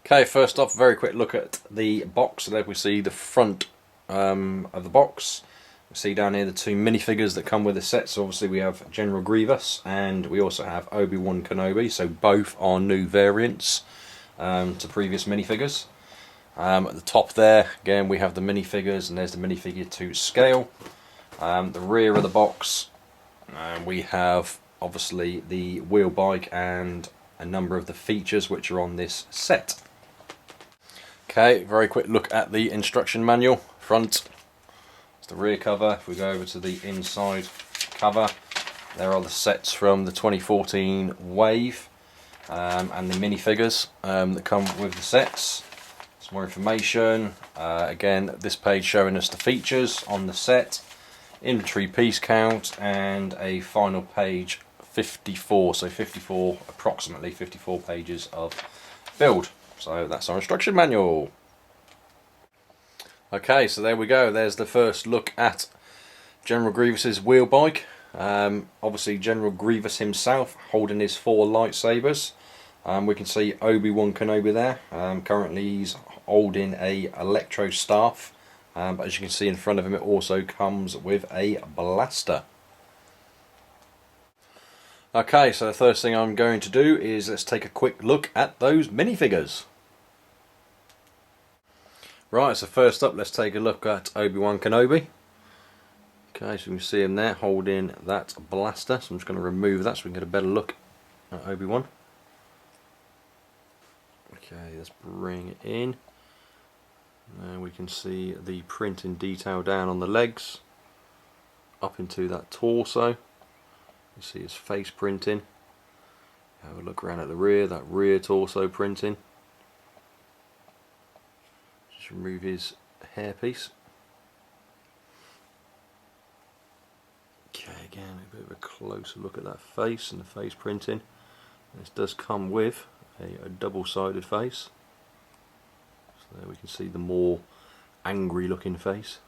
Okay, first off, very quick look at the box. So there we see the front of the box. We see down here the two minifigures that come with the set. So obviously we have General Grievous and we also have Obi-Wan Kenobi. So both are new variants to previous minifigures. At the top there, again, we have the minifigures, and there's the minifigure to scale. The rear of the box, we have obviously the wheel bike and a number of the features which are on this set. Okay, very quick look at the instruction manual. Front, it's the rear cover. If we go over to the inside cover, there are the sets from the 2014 Wave and the minifigures that come with the sets. Some more information. Again, this page showing us the features on the set, inventory piece count, and a final page 54. So 54, approximately 54 pages of build. So that's our instruction manual. Okay, so there we go. There's the first look at General Grievous's wheel bike. Obviously General Grievous himself holding his 4 lightsabers. We can see Obi-Wan Kenobi there. Currently he's holding a electro staff, but as you can see in front of him, it also comes with a blaster. Okay, so the first thing I'm going to do is let's take a quick look at those minifigures. Right, so first up, let's take a look at Obi-Wan Kenobi. Okay, so you can see him there holding that blaster. So I'm just going to remove that so we can get a better look at Obi-Wan. Okay, let's bring it in. Now we can see the printing detail down on the legs, up into that torso. You see his face printing. Have a look around at the rear, that rear torso printing. Just remove his hairpiece. Okay, again a bit of a closer look at that face and the face printing. This does come with a double-sided face. So there we can see the more angry looking face.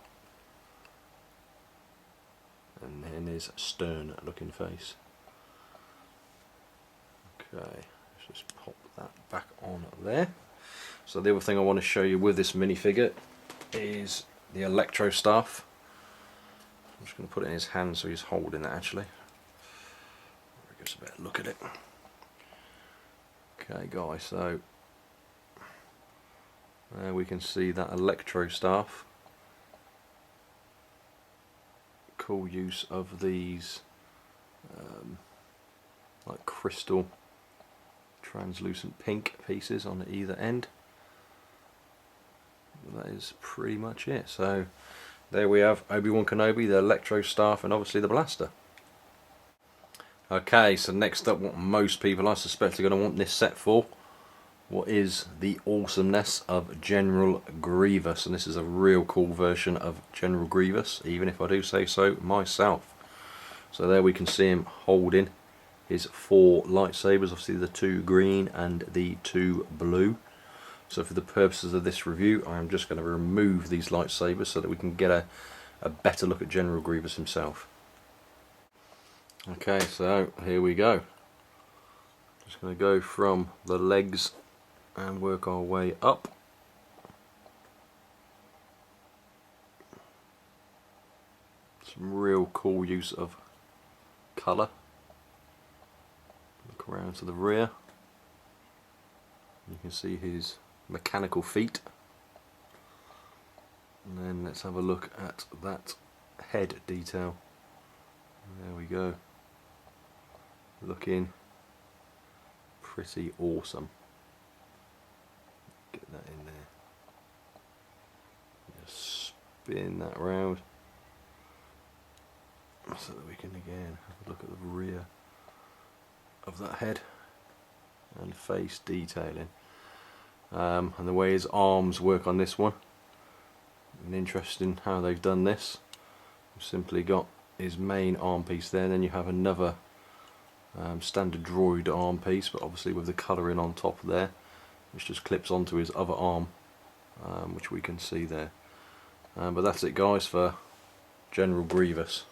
And then his stern looking face. Okay, let's just pop that back on there. So the other thing I want to show you with this minifigure is the electro staff. I'm just going to put it in his hand so he's holding it actually. Give us a better look at it. Okay guys, so there we can see that electro staff. Cool use of these like crystal translucent pink pieces on either end. That is pretty much it. So there we have Obi-Wan Kenobi, the electro staff, and obviously the blaster. Okay, so next up, what most people I suspect are going to want this set for, what is the awesomeness of General Grievous. And this is a real cool version of General Grievous, even if I do say so myself. So there we can see him holding his 4 lightsabers, obviously the 2 green and the 2 blue. So for the purposes of this review, I am just going to remove these lightsabers so that we can get a better look at General Grievous himself. Okay, so here we go. Just going to go from the legs and work our way up. Some real cool use of colour. Look around to the rear. You can see his mechanical feet. And then let's have a look at that head detail. There we go. Looking pretty awesome. Get that in there. Just spin that round so that we can again have a look at the rear of that head and face detailing. And the way his arms work on this one, and interesting how they've done this. We've simply got his main arm piece there, and then you have another standard droid arm piece, but obviously with the colouring on top there, which just clips onto his other arm, which we can see there. But that's it guys for General Grievous,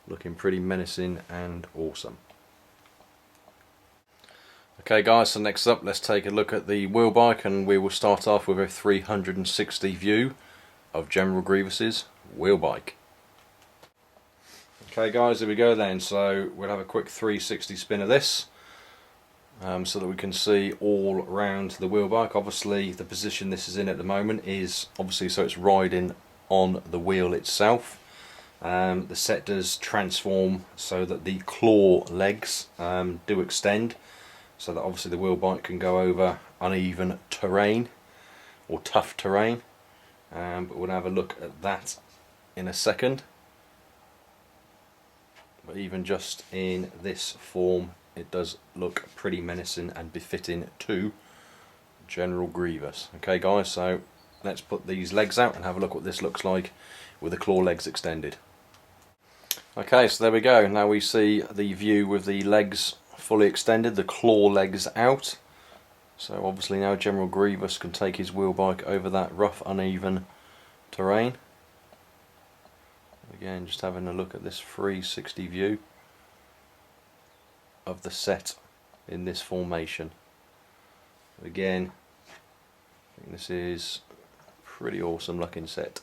looking pretty menacing and awesome. Okay guys, so next up let's take a look at the wheel bike, and we will start off with a 360 view of General Grievous's wheel bike. Okay guys, here we go then. So we'll have a quick 360 spin of this so that we can see all around the wheel bike. Obviously the position this is in at the moment is obviously so it's riding on the wheel itself. The set does transform so that the claw legs do extend, so that obviously the wheel bike can go over uneven terrain or tough terrain, but we'll have a look at that in a second. But even just in this form it does look pretty menacing and befitting to General Grievous. Okay guys, so let's put these legs out and have a look what this looks like with the claw legs extended. Okay, so there we go. Now we see the view with the legs fully extended, the claw legs out. So obviously now General Grievous can take his wheel bike over that rough, uneven terrain. Again, just having a look at this 360 view of the set in this formation. Again, I think this is a pretty awesome looking set.